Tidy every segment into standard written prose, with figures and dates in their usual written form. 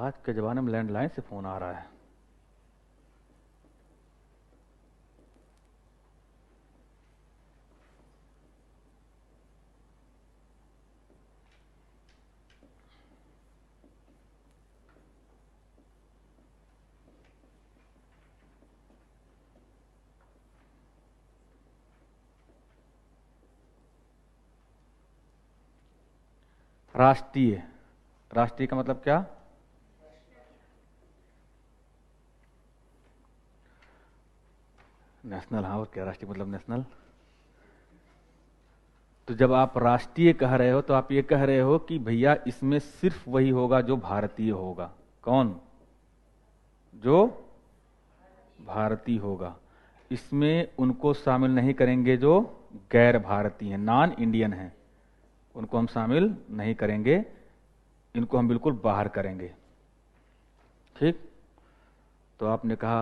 आज के ज़माने में लैंडलाइन से फ़ोन आ रहा है। राष्ट्रीय, राष्ट्रीय का मतलब क्या? नेशनल। हाँ, और क्या राष्ट्रीय मतलब नेशनल। तो जब आप राष्ट्रीय कह रहे हो तो आप ये कह रहे हो कि भैया इसमें सिर्फ वही होगा जो भारतीय होगा। कौन? जो भारतीय होगा। इसमें उनको शामिल नहीं करेंगे जो गैर भारतीय हैं, नॉन इंडियन हैं, उनको हम शामिल नहीं करेंगे, इनको हम बिल्कुल बाहर करेंगे। ठीक। तो आपने कहा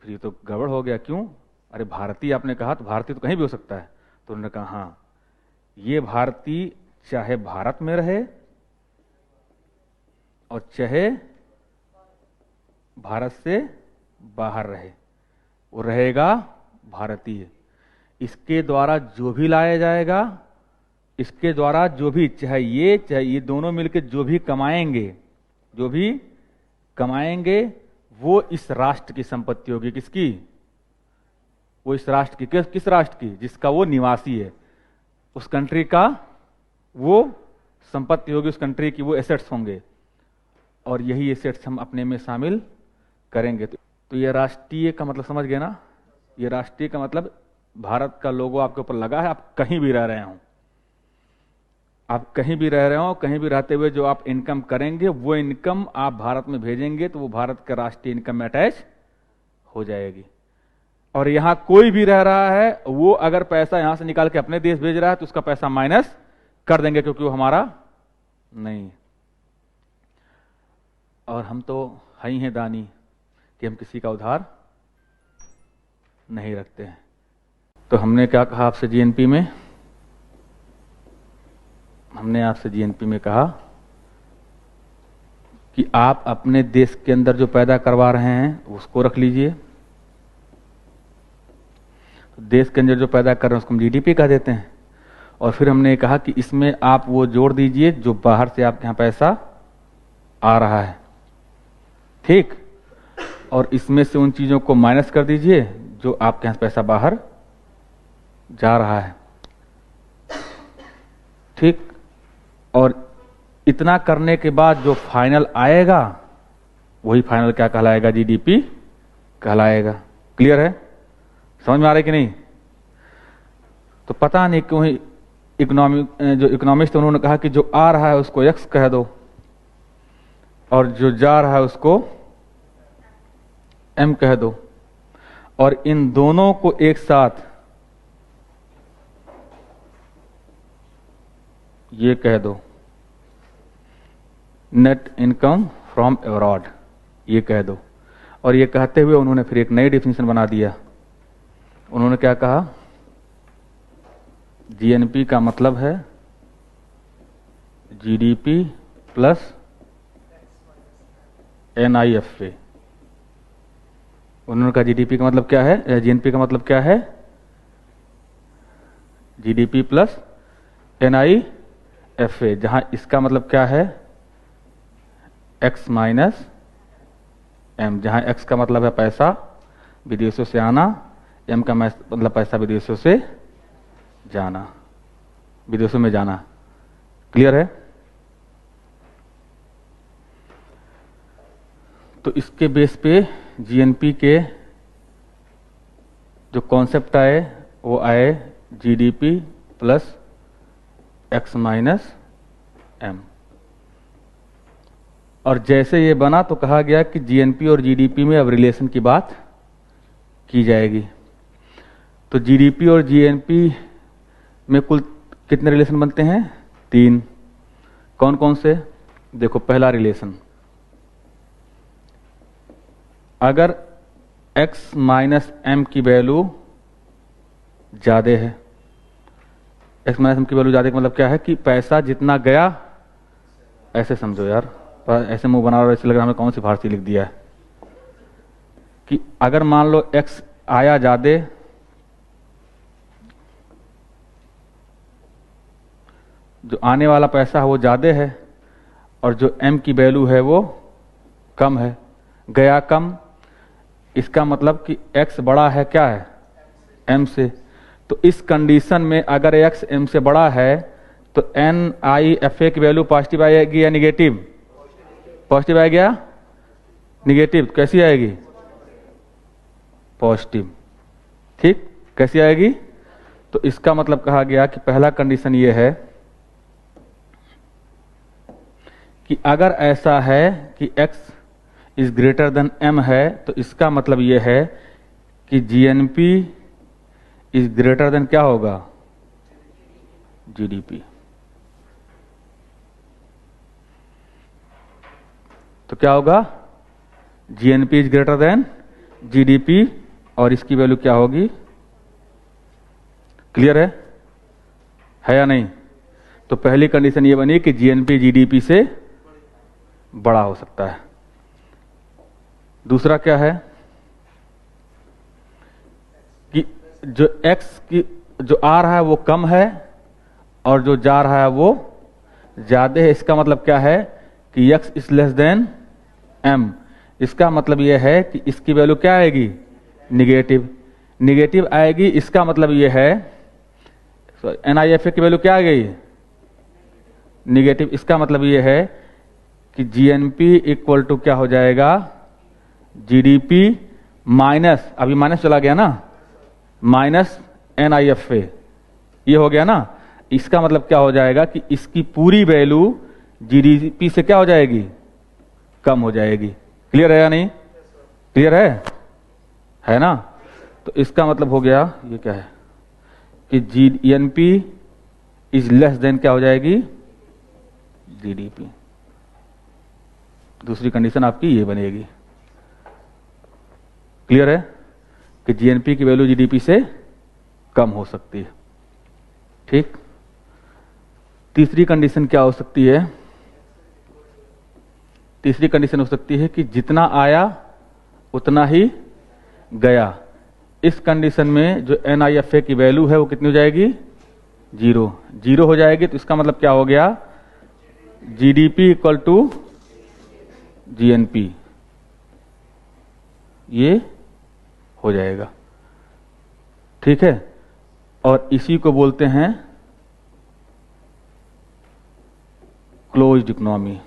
फिर ये तो गड़बड़ हो गया। क्यों? अरे भारतीय आपने कहा, तो भारतीय तो कहीं भी हो सकता है। तो उन्होंने कहा हाँ, ये भारतीय चाहे भारत में रहे और चाहे भारत से बाहर रहे, वो रहेगा भारतीय। इसके द्वारा जो भी लाया जाएगा, इसके द्वारा जो भी चाहे ये दोनों मिलकर जो भी कमाएंगे वो इस राष्ट्र की संपत्ति होगी। किसकी? वो इस राष्ट्र की। किस राष्ट्र की? जिसका वो निवासी है, उस कंट्री का वो संपत्ति होगी, उस कंट्री की वो एसेट्स होंगे, और यही एसेट्स हम अपने में शामिल करेंगे। तो ये राष्ट्रीय का मतलब समझ गए ना? ये राष्ट्रीय का मतलब भारत का लोगो आपके ऊपर लगा है, आप कहीं भी रह रहे हो, आप कहीं भी रह रहे हो, कहीं भी रहते हुए जो आप इनकम करेंगे वो इनकम आप भारत में भेजेंगे तो वो भारत का राष्ट्रीय इनकम में अटैच हो जाएगी। और यहां कोई भी रह रहा है, वो अगर पैसा यहां से निकाल के अपने देश भेज रहा है तो उसका पैसा माइनस कर देंगे, क्योंकि वो हमारा नहीं। और हम तो हई हैं दानी कि हम किसी का उधार नहीं रखते हैं। तो हमने क्या कहा आपसे जीएनपी में? हमने आपसे जीएनपी में कहा कि आप अपने देश के अंदर जो पैदा करवा रहे हैं उसको रख लीजिए। देश के अंदर जो पैदा कर रहे हैं उसको हम जीडीपी कह देते हैं। और फिर हमने कहा कि इसमें आप वो जोड़ दीजिए जो बाहर से आपके यहां पैसा आ रहा है। ठीक। और इसमें से उन चीजों को माइनस कर दीजिए जो आपके यहां पैसा बाहर जा रहा है। ठीक। और इतना करने के बाद जो फाइनल आएगा वही फाइनल क्या कहलाएगा? जीडीपी कहलाएगा। क्लियर है? समझ में आ रहा है कि नहीं? तो पता नहीं क्यों जो इकोनॉमिस्ट उन्होंने कहा कि जो आ रहा है उसको एक्स कह दो और जो जा रहा है उसको एम कह दो, और इन दोनों को एक साथ ये कह दो नेट इनकम फ्रॉम अब्रॉड, ये कह दो। और ये कहते हुए उन्होंने फिर एक नई डेफिनेशन बना दिया। उन्होंने क्या कहा? जीएनपी का मतलब है जीडीपी प्लस एनआईएफए। उन्होंने कहा जीडीपी का मतलब क्या है, जीएनपी का मतलब क्या है? जीडीपी प्लस एनआईएफए, जहां इसका मतलब क्या है? एक्स माइनस एम, जहां एक्स का मतलब है पैसा विदेशों से आना, एम का मतलब पैसा विदेशों से जाना, विदेशों में जाना। क्लियर है? तो इसके बेस पे जीएनपी के जो कॉन्सेप्ट आए वो आए GDP plus X minus M. और जैसे ये बना तो कहा गया कि जीएनपी और जीडीपी में अब रिलेशन की बात की जाएगी। तो जीडीपी और जीएनपी में कुल कितने रिलेशन बनते हैं? 3। कौन कौन से? देखो, पहला रिलेशन, अगर x माइनस एम की वैल्यू ज्यादा है, x माइनस एम की वैल्यू ज्यादा का मतलब क्या है कि पैसा जितना गया, ऐसे समझो यार, तो ऐसे मुंह बना रहा है, ऐसे लग रहा है हमें कौन सी फारसी लिख दिया है। कि अगर मान लो x आया ज्यादा, जो आने वाला पैसा है वो ज्यादा है और जो m की वैल्यू है वो कम है, गया कम, इसका मतलब कि x बड़ा है क्या है, m से। तो इस कंडीशन में अगर x m से बड़ा है तो NIFA की वैल्यू पॉजिटिव आएगी या निगेटिव? पॉजिटिव आएगी या निगेटिव? कैसी आएगी? पॉजिटिव। ठीक, कैसी आएगी? तो इसका मतलब कहा गया कि पहला कंडीशन ये है कि अगर ऐसा है कि x is greater then m है तो इसका मतलब ये है कि GNP इज ग्रेटर देन क्या होगा, GDP। तो क्या होगा, GNP is greater than GDP और इसकी वैल्यू क्या होगी? क्लियर है या नहीं? तो पहली कंडीशन ये बनी कि GNP GDP से बड़ा हो सकता है। दूसरा क्या है कि जो x की जो आ रहा है वो कम है और जो जा रहा है वो ज्यादा है। इसका मतलब क्या है कि x is less than m। इसका मतलब यह है कि इसकी वैल्यू क्या आएगी, निगेटिव। निगेटिव आएगी, इसका मतलब यह है NIFA की वैल्यू क्या आ गई, निगेटिव। इसका मतलब यह है कि GNP इक्वल टू क्या हो जाएगा, GDP माइनस, अभी माइनस चला गया ना, माइनस NIFA, ये हो गया ना। इसका मतलब क्या हो जाएगा कि इसकी पूरी वैल्यू GDP से क्या हो जाएगी, कम हो जाएगी। क्लियर है या नहीं? क्लियर है ना? तो इसका मतलब हो गया ये क्या है कि GNP इज लेस देन क्या हो जाएगी, GDP। दूसरी कंडीशन आपकी ये बनेगी। क्लियर है कि GNP की वैल्यू GDP से कम हो सकती है। ठीक, तीसरी कंडीशन क्या हो सकती है? तीसरी कंडीशन हो सकती है कि जितना आया उतना ही गया। इस कंडीशन में जो NIFA की वैल्यू है वो कितनी हो जाएगी, जीरो। जीरो हो जाएगी तो इसका मतलब क्या हो गया, GDP इक्वल टू GNP, ये हो जाएगा। ठीक है, और इसी को बोलते हैं क्लोज्ड इकोनॉमी।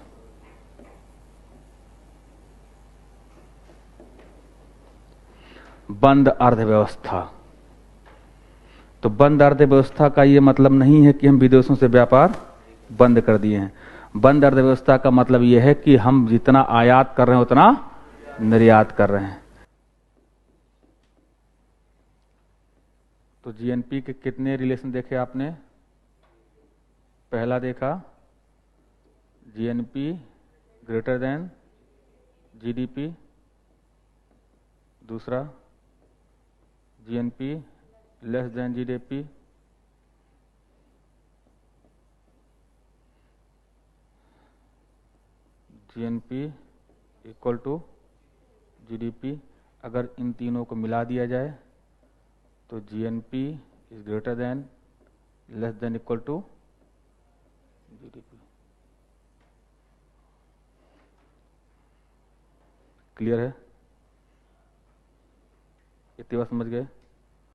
बंद अर्थव्यवस्था। तो बंद अर्थव्यवस्था का ये मतलब नहीं है कि हम विदेशों से व्यापार बंद कर दिए हैं। बंद अर्थव्यवस्था का मतलब ये है कि हम जितना आयात कर रहे हैं उतना निर्यात कर रहे हैं। तो GNP के कितने रिलेशन देखे आपने? पहला देखा GNP ग्रेटर देन GDP, दूसरा GNP less than GDP, GNP equal to GDP। अगर इन तीनों को मिला दिया जाए तो GNP is greater than less than equal to GDP। Clear है? इतनी बात समझ गए?